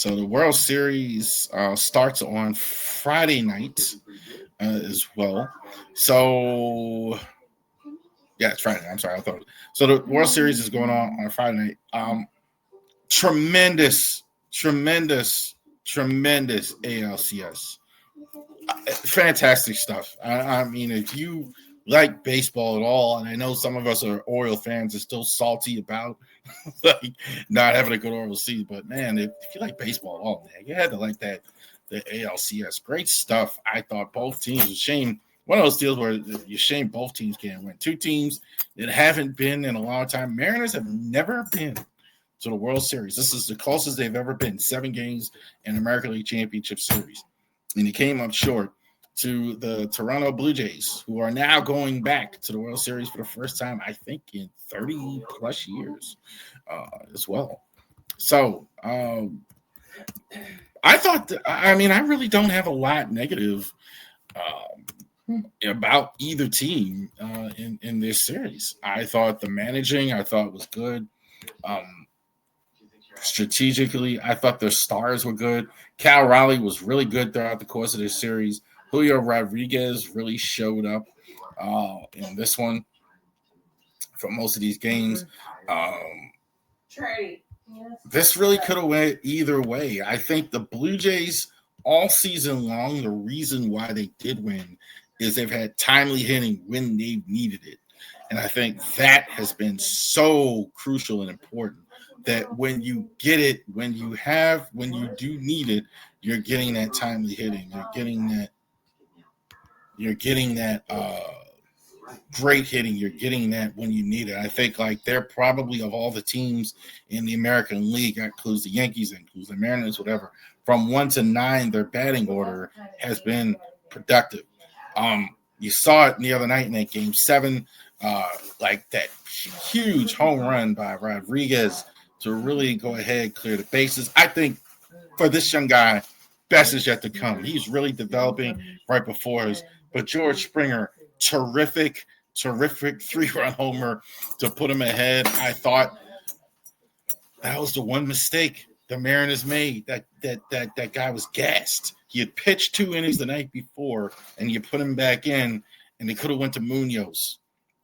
So the World Series starts on Friday night as well. So yeah, it's Friday. I'm sorry, I thought. So the World Series is going on Friday night. Tremendous, tremendous ALCS. Fantastic stuff. I mean, if you like baseball at all, and I know some of us are Oriole fans are still salty about like not having a good Orioles season, but man, if you like baseball at all, man, you had to like that. The ALCS, great stuff. I thought both teams. A shame. One of those deals where you shame both teams can't win. Two teams that haven't been in a long time. Mariners have never been to the World Series. This is the closest they've ever been. 7 games in American League Championship Series. And he came up short to the Toronto Blue Jays, who are now going back to the World Series for the first time, I think, in 30 plus years as well. So I thought, I really don't have a lot negative about either team in this series. I thought the managing, was good. Strategically, I thought their stars were good. Cal Raleigh was really good throughout the course of this series. Julio Rodriguez really showed up in this one for most of these games. This really could have went either way. I think the Blue Jays all season long, the reason why they did win is they've had timely hitting when they've needed it. And I think that has been so crucial and important that when you get it, when you do need it, you're getting that timely hitting. You're getting that great hitting. You're getting that when you need it. I think like they're probably of all the teams in the American League, that includes the Yankees, includes the Mariners, whatever, from 1 to 9, their batting order has been productive. You saw it the other night in that game 7, like that huge home run by Rodriguez to really go ahead, clear the bases. I think for this young guy, best is yet to come. He's really developing right before us. But George Springer, terrific 3-run homer to put him ahead. I thought that was the one mistake the Mariners made. That guy was gassed. He had pitched 2 innings the night before, and you put him back in, and they could have went to Munoz.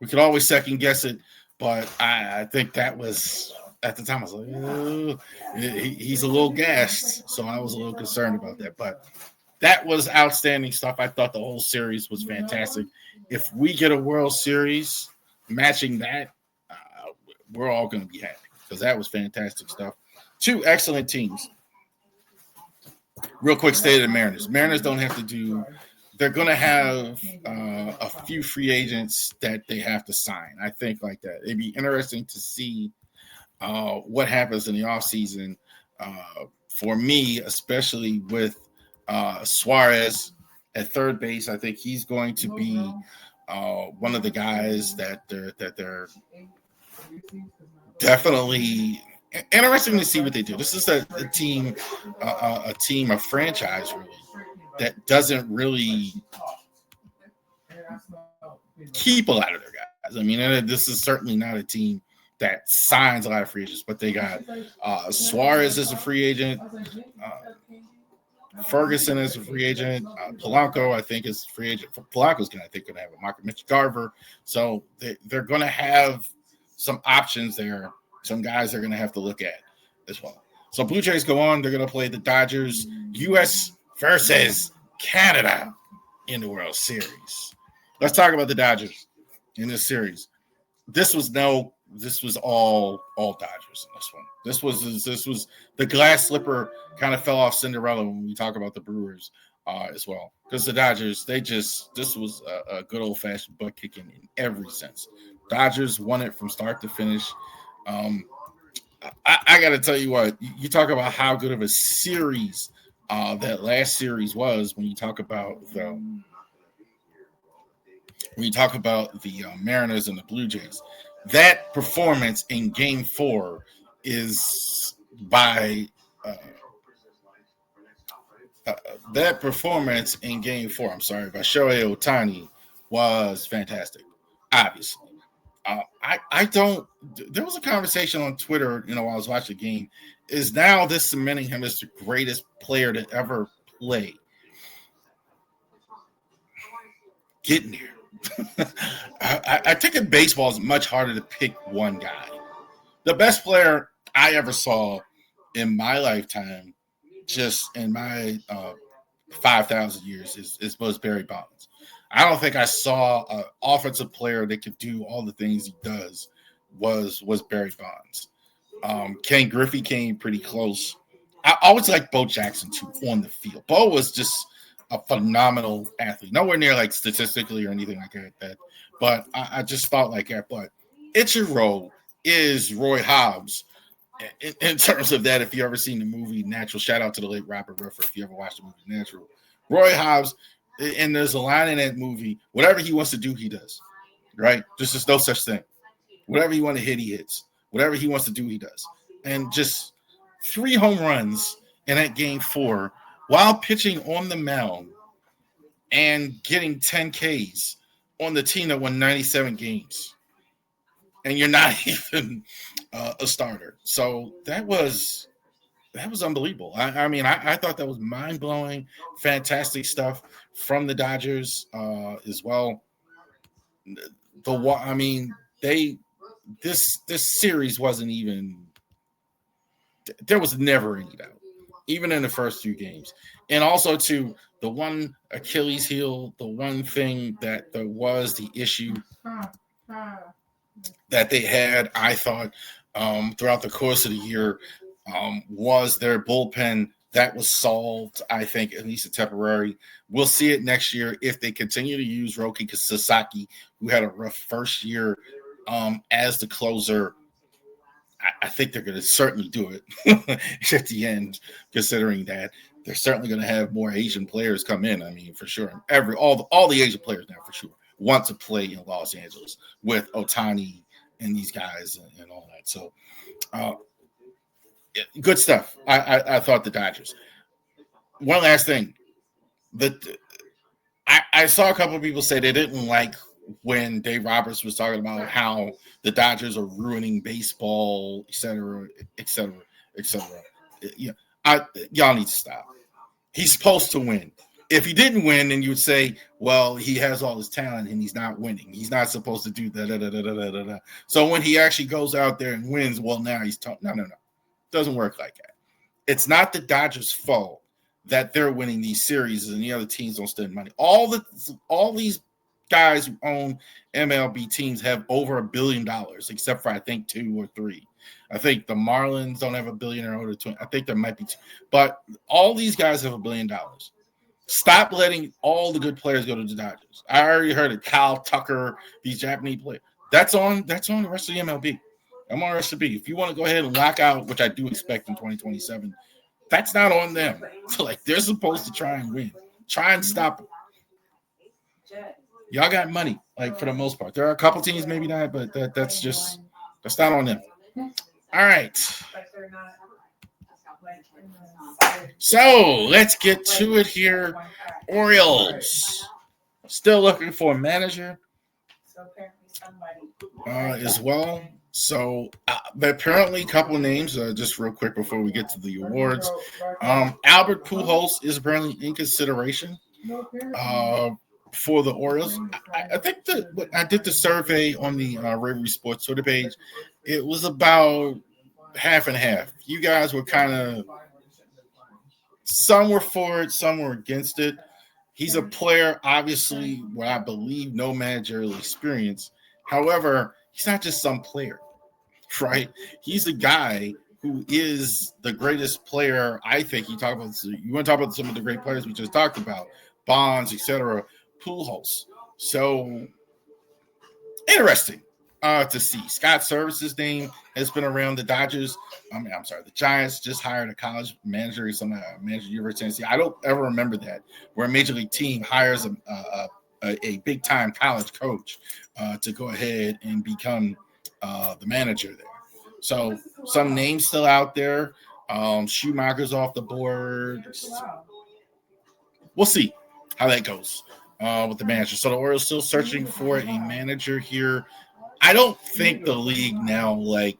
We could always second guess it, but I think that was at the time. I was like, oh, he's a little gassed, so I was a little concerned about that. But that was outstanding stuff. I thought the whole series was fantastic. If we get a World Series matching that, we're all going to be happy because that was fantastic stuff. 2 excellent teams. Real quick state of the Mariners. Mariners don't have to do – they're going to have a few free agents that they have to sign. I think like that. It'd be interesting to see what happens in the offseason for me, especially with Suarez at third base. I think he's going to be one of the guys that they're definitely – interesting to see what they do. This is a team, a franchise really that doesn't really keep a lot of their guys. I mean, this is certainly not a team that signs a lot of free agents, but they got Suarez as a free agent, Ferguson is a free agent, Polanco I think is a free agent. Polanco's going to have a market. Mitch Garver, so they're going to have some options there. Some guys they're going to have to look at as well. So Blue Jays go on. They're going to play the Dodgers, U.S. versus Canada in the World Series. Let's talk about the Dodgers in this series. This was all Dodgers in this one. This was the glass slipper kind of fell off Cinderella when we talk about the Brewers as well. Because the Dodgers, this was a good old-fashioned butt kicking in every sense. Dodgers won it from start to finish. I got to tell you what, you talk about how good of a series that last series was when you talk about the Mariners and the Blue Jays. That performance in Game 4 is by that performance in Game 4. I'm sorry, by Shohei Ohtani was fantastic, obviously. I don't. There was a conversation on Twitter, while I was watching the game. Is now this cementing him as the greatest player to ever play? Getting there. I think in baseball it's much harder to pick one guy. The best player I ever saw in my lifetime, just in my 5,000 years, is was Barry Bonds. I don't think I saw an offensive player that could do all the things he does was Barry Bonds. Ken Griffey came pretty close. I always liked Bo Jackson too on the field. Bo was just a phenomenal athlete. Nowhere near like statistically or anything like that. But I just thought like that. But Ichiro is Roy Hobbs in terms of that. If you ever seen the movie Natural, shout out to the late Robert Redford. If you ever watched the movie Natural, Roy Hobbs, and there's a line in that movie, whatever he wants to do, he does. Right? There's just no such thing. Whatever he wants to hit, he hits. Whatever he wants to do, he does. And just 3 home runs in that game 4 while pitching on the mound and getting 10 Ks on the team that won 97 games. And you're not even a starter. So that was unbelievable. I thought that was mind-blowing, fantastic stuff from the Dodgers as well. This series wasn't even, there was never any doubt, even in the first 2 games. And also to the one Achilles heel, the one thing that there was the issue that they had, I thought, throughout the course of the year, was their bullpen. That was solved, I think, at least a temporary. We'll see it next year if they continue to use Roki Sasaki, who had a rough first year as the closer. I think they're going to certainly do it at the end, considering that they're certainly going to have more Asian players come in. I mean, for sure. All the Asian players now, for sure, want to play in Los Angeles with Ohtani and these guys and all that. So, good stuff. I thought the Dodgers. One last thing. I saw a couple of people say they didn't like when Dave Roberts was talking about how the Dodgers are ruining baseball, et cetera, et cetera, et cetera. Y'all need to stop. He's supposed to win. If he didn't win, then you would say, well, he has all his talent and he's not winning. He's not supposed to do that. So when he actually goes out there and wins, well, now he's no. Doesn't work like that. It's not the Dodgers' fault that they're winning these series and the other teams don't spend money. All these guys who own MLB teams have over $1 billion, except for I think 2 or 3. I think the Marlins don't have $1 billion or over 20. I think there might be 2, but all these guys have $1 billion. Stop letting all the good players go to the Dodgers. I already heard it. Kyle Tucker, these Japanese players. That's on the rest of the MLB. I'm on the rest of the MLB. If you want to go ahead and lock out, which I do expect in 2027, that's not on them. Like, they're supposed to try and win. Try and stop them. Y'all got money, like, for the most part. There are a couple teams, maybe not, but that's not on them. All right. So let's get to it here. Orioles still looking for a manager as well. So apparently a couple of names, just real quick before we get to the awards. Albert Pujols is apparently in consideration for the Orioles. I think that when I did the survey on the Ravori Sports Twitter page, it was about half and half. You guys were kind of, some were for it, some were against it. He's a player, obviously, what I believe, no managerial experience. However, he's not just some player, right? He's a guy who is the greatest player, I think. You want to talk about some of the great players we just talked about, Bonds, etc., Pujols. So, interesting to see. Scott Service's name has been around the Dodgers. The Giants just hired a college manager, manager at the University of Tennessee. I don't ever remember that, where a major league team hires a big-time college coach to go ahead and become the manager there. So some names still out there. Schumacher's off the board. We'll see how that goes with the manager. So the Orioles still searching for a manager here. I don't think the league now, like,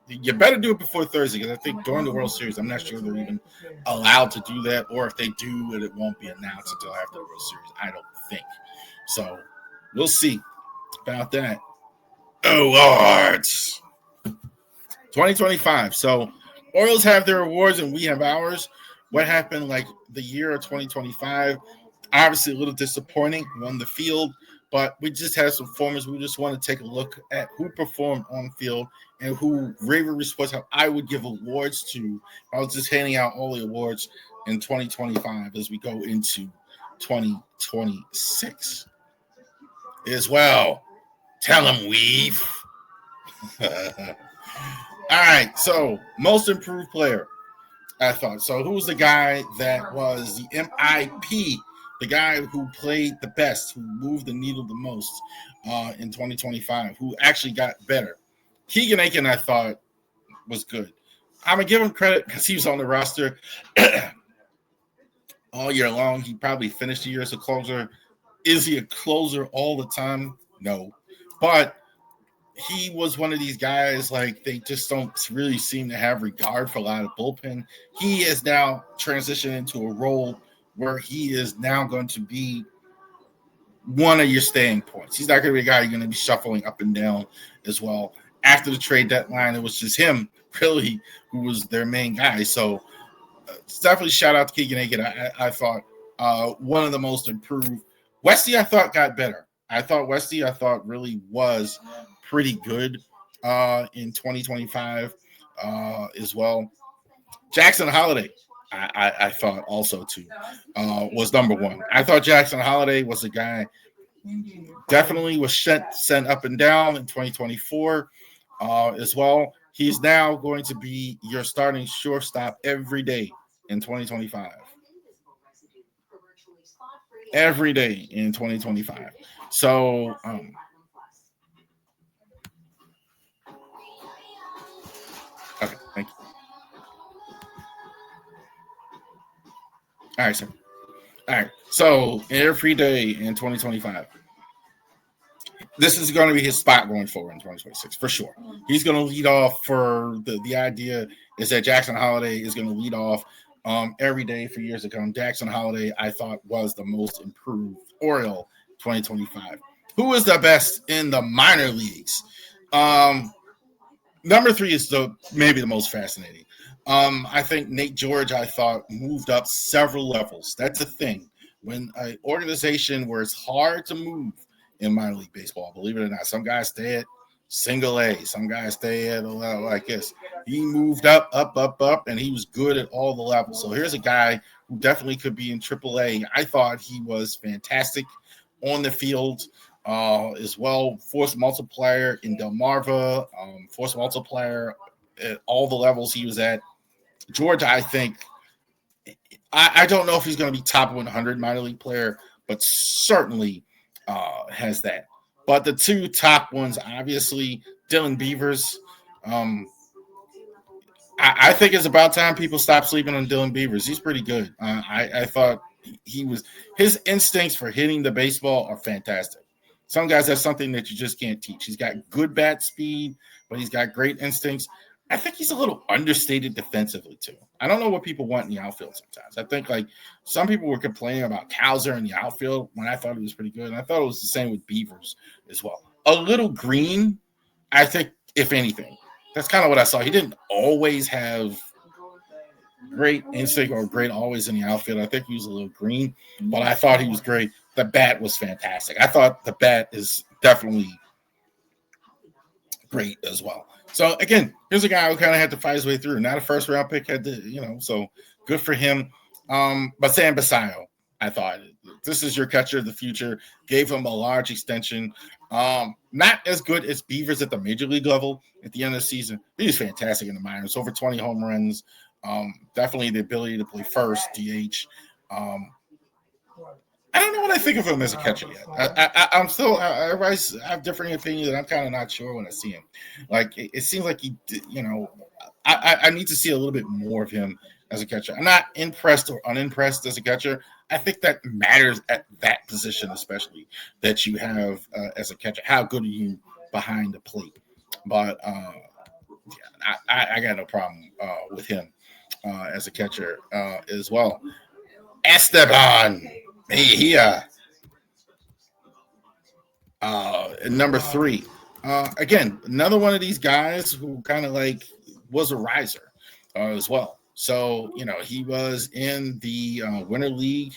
you better do it before Thursday, because I think during the World Series, I'm not sure they're even allowed to do that, or if they do it won't be announced until after the World Series. I don't think. So we'll see about that. Awards 2025. So Orioles have their awards and we have ours. What happened like the year of 2025? Obviously a little disappointing on the field, but we just had some performers. We just want to take a look at who performed on field and who Ravori Sports, how I would give awards to. I was just handing out all the awards in 2025 as we go into 2026 as well. Tell him, Weave. All right, so most improved player, I thought. So who's the guy that was the MIP, the guy who played the best, who moved the needle the most in 2025, who actually got better? Keegan Aiken, I thought, was good. I'm going to give him credit because he was on the roster all year long. He probably finished the year as a closer. Is he a closer all the time? No. But he was one of these guys, like, they just don't really seem to have regard for a lot of bullpen. He is now transitioned into a role where he is now going to be one of your staying points. He's not going to be a guy you're going to be shuffling up and down as well. After the trade deadline, it was just him, really, who was their main guy. So definitely shout out to Keegan Aiken. I thought one of the most improved. Westy, I thought, got better. I thought really was pretty good in 2025 as well. Jackson Holiday, I thought also too was number one. I thought Jackson Holiday was a guy definitely was sent up and down in 2024 as well. He's now going to be your starting shortstop every day in 2025. Every day in 2025. So okay, thank you. All right, sir. All right. So every day in 2025. This is going to be his spot going forward in 2026 for sure. He's going to lead off for the idea is that Jackson Holiday is going to lead off every day for years to come. Jackson Holiday, I thought, was the most improved Oriole 2025. Who is the best in the minor leagues? Number three is maybe the most fascinating. I think Nate George, I thought, moved up several levels. That's a thing. When an organization where it's hard to move in minor league baseball, believe it or not, some guys stay at single A, some guys stay at a level like this. He moved up, and he was good at all the levels. So here's a guy who definitely could be in Triple A. I thought he was fantastic on the field as well. Force multiplier in Delmarva, force multiplier at all the levels he was at. George, I think, I don't know if he's going to be top 100 minor league player, but certainly has that. But the two top ones, obviously, Dylan Beavers. I think it's about time people stop sleeping on Dylan Beavers. He's pretty good. I thought his instincts for hitting the baseball are fantastic. Some guys have something that you just can't teach. He's got good bat speed, but he's got great instincts. I think he's a little understated defensively too. I don't know what people want in the outfield sometimes. I think like some people were complaining about Cowser in the outfield when I thought he was pretty good. And I thought it was the same with Beavers as well. A little green, I think, if anything. That's kind of what I saw. He didn't always have great instinct or great always in the outfield. I think he was a little green, but I thought he was great. The bat was fantastic. I thought the bat is definitely great as well. So again, here's a guy who kind of had to fight his way through. Not a first round pick, had to, so good for him. But Sam Basayo, I thought this is your catcher of the future. Gave him a large extension. Not as good as Beavers at the major league level at the end of the season. He was fantastic in the minors. Over 20 home runs. Definitely the ability to play first, DH. I don't know what I think of him as a catcher yet. I'm still, I have differing opinions, and I'm kind of not sure when I see him. Like, it seems like I need to see a little bit more of him as a catcher. I'm not impressed or unimpressed as a catcher. I think that matters at that position, especially that you have as a catcher. How good are you behind the plate. But I got no problem with him as a catcher as well. Esteban Mejia, number 3. Again, another one of these guys who kind of like was a riser as well. So, he was in the Winter League.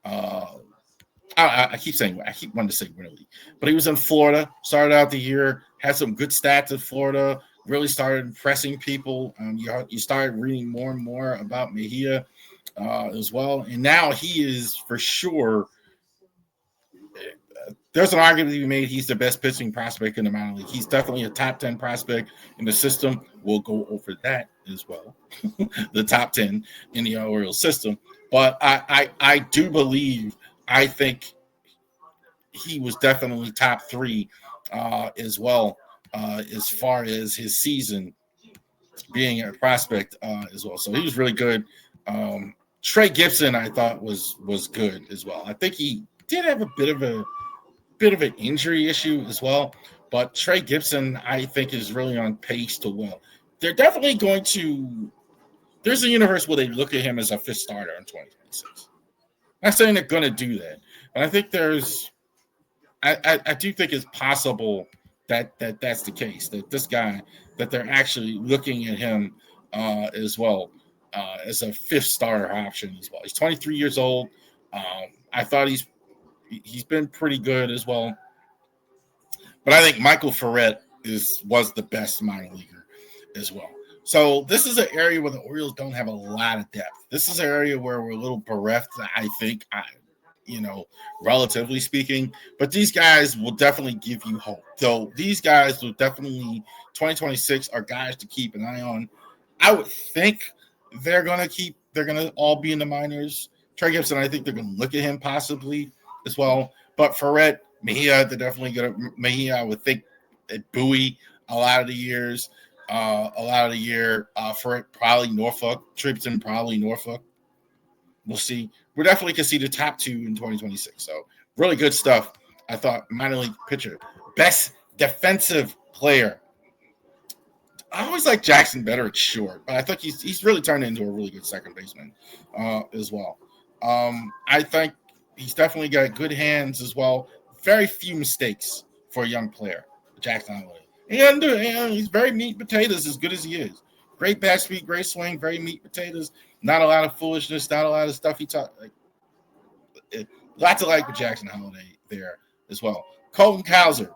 I keep wanting to say Winter League, but he was in Florida, started out the year, had some good stats in Florida, really started impressing people. You started reading more and more about Mejia as well. And now he is for sure. There's an argument to be made. He's the best pitching prospect in the minor league. He's definitely a top 10 prospect in the system. We'll go over that as well. The top 10 in the Orioles system. But I do believe, I think he was definitely top 3 as well as far as his season being a prospect as well. So he was really good. Trey Gibson, I thought was good as well. I think he did have a bit of an injury issue as well, but Trey Gibson, I think, is really on pace to well. They're definitely going to. There's a universe where they look at him as a 5th starter in 2026. Not saying they're going to do that, but I think there's. I do think it's possible that's the case. That this guy, that they're actually looking at him as well as a 5th starter option as well. He's 23 years old. I thought he's been pretty good as well. But I think Michael Ferret was the best minor leaguer as well. So this is an area where the Orioles don't have a lot of depth. This is an area where we're a little bereft, I think, relatively speaking. But these guys will definitely give you hope. So these guys will definitely, 2026 are guys to keep an eye on. I would think they're going to all be in the minors. Trey Gibson, I think they're going to look at him possibly as well. But Ferret, Mejia, they're definitely going to. Mejia, I would think, at Bowie a lot of the year. Ferret probably Norfolk. Tripton probably Norfolk. We'll see. We definitely can see the top 2 in 2026. So really good stuff. I thought minor league pitcher, best defensive player. I always like Jackson better at short, but I think he's really turned into a really good second baseman as well. I think he's definitely got good hands as well. Very few mistakes for a young player, Jackson Holliday. He doesn't do it. He's very meat and potatoes as good as he is. Great bat speed, great swing, very meat and potatoes. Not a lot of foolishness, not a lot of stuff he talks. Lots to like with Jackson Holliday there as well. Colton Cowser.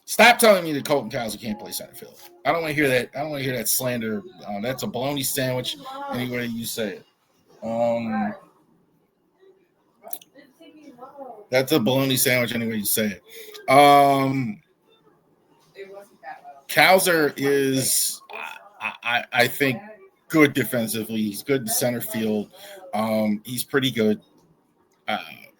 Stop telling me that Colton Cowser can't play center field. I don't want to hear that. I don't want to hear that slander. That's a bologna sandwich any way you say it. That's a bologna sandwich any way you say it. Cowser is, I think, good defensively. He's good in center field. He's pretty good.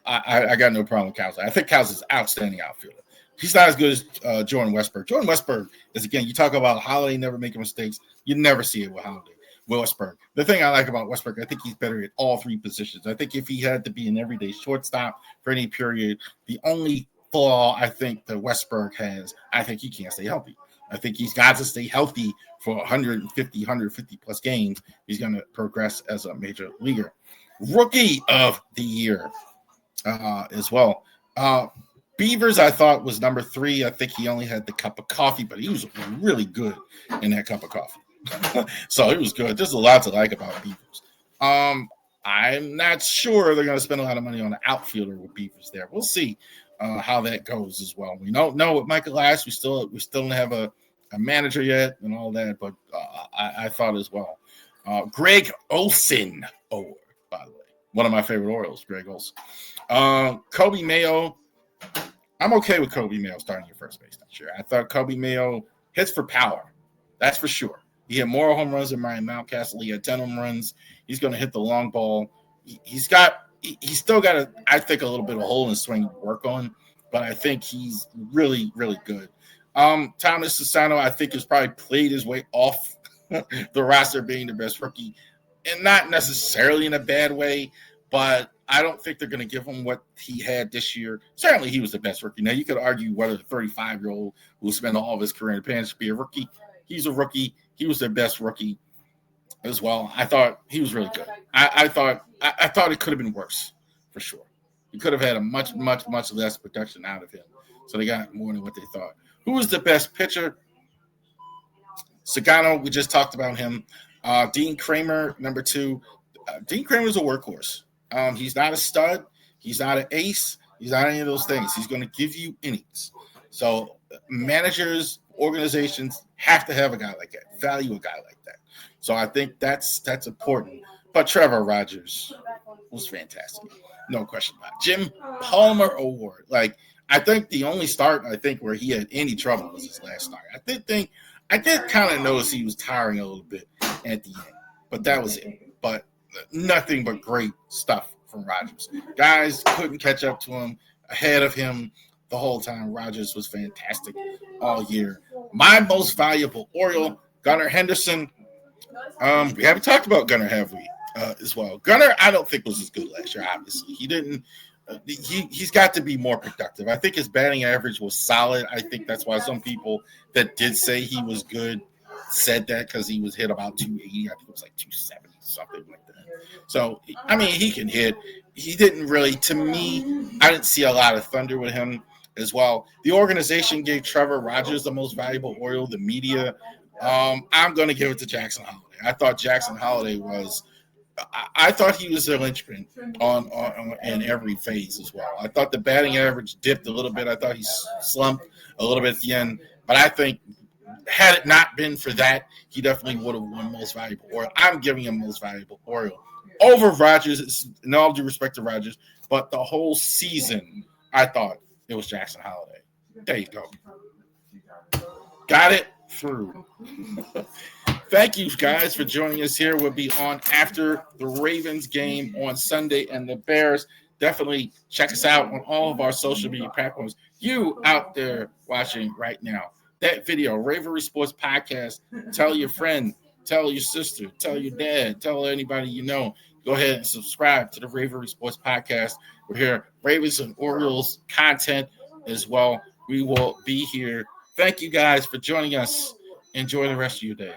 I got no problem with Cowser. I think Cowser's an outstanding outfielder. He's not as good as Jordan Westberg. Jordan Westberg is, again, you talk about Holiday never making mistakes. You never see it with Holiday. Westberg. The thing I like about Westberg, I think he's better at all 3 positions. I think if he had to be an everyday shortstop for any period, the only flaw I think that Westberg has, I think he can't stay healthy. I think he's got to stay healthy for 150 plus games. He's going to progress as a major leaguer. Rookie of the year as well. Beavers, I thought, was number 3. I think he only had the cup of coffee, but he was really good in that cup of coffee. So it was good. There's a lot to like about Beavers. I'm not sure they're going to spend a lot of money on an outfielder with Beavers there. We'll see how that goes as well. We don't know with Michael Ash. We still don't have a manager yet and all that, but I thought as well. Greg Olson Award, by the way. One of my favorite Orioles, Greg Olson. Kobe Mayo. I'm okay with Kobe Mayo starting your first base next year. I thought Kobe Mayo hits for power. That's for sure. He had more home runs than Ryan Mountcastle. He had 10 home runs. He's going to hit the long ball. He's still got, I think, a little bit of a hole in his swing to work on, but I think he's really, really good. Thomas Sassano, I think, has probably played his way off the roster being the best rookie, and not necessarily in a bad way, but I don't think they're going to give him what he had this year. Certainly, he was the best rookie. Now, you could argue whether the 35-year-old who spent all of his career in Japan should be a rookie. He's a rookie. He was their best rookie as well. I thought he was really good. I thought it could have been worse for sure. You could have had a much less production out of him. So they got more than what they thought. Who was the best pitcher? Sagano, we just talked about him. Dean Kramer, number 2. Dean Kramer's a workhorse. He's not a stud. He's not an ace. He's not any of those things. He's going to give you innings. So managers, organizations have to have a guy like that, value a guy like that. So I think that's important. But Trevor Rogers was fantastic. No question about it. Jim Palmer Award. Like, I think the only start, where he had any trouble was his last start. I did kind of notice he was tiring a little bit at the end, but that was it. But nothing but great stuff from Rogers. Guys couldn't catch up to him, ahead of him the whole time. Rogers was fantastic all year. My most valuable Oriole, Gunnar Henderson. We haven't talked about Gunnar, have we? As well. Gunnar, I don't think was as good last year. Obviously, he didn't. He's got to be more productive. I think his batting average was solid. I think that's why some people that did say he was good said that, because he was hit about 280. I think it was like 270, something like that. So, I mean, he can hit. He didn't really, to me, I didn't see a lot of thunder with him as well. The organization gave Trevor Rogers the most valuable Oriole, the media. I'm going to give it to Jackson Holiday. I thought Jackson Holiday was – I thought he was a linchpin on in every phase as well. I thought the batting average dipped a little bit. I thought he slumped a little bit at the end. But I think had it not been for that, he definitely would have won most valuable Oriole. I'm giving him most valuable Oriole over Rogers. In all due respect to Rogers, but the whole season, I thought it was Jackson Holiday. There you go. Got it through. Thank you, guys, for joining us here. We'll be on after the Ravens game on Sunday and the Bears. Definitely check us out on all of our social media platforms. You out there watching right now, that video, Ravori Sports Podcast, tell your friend, tell your sister, tell your dad, tell anybody you know. Go ahead and subscribe to the Ravori Sports Podcast. We're here, Ravens and Orioles content as well. We will be here. Thank you, guys, for joining us. Enjoy the rest of your day.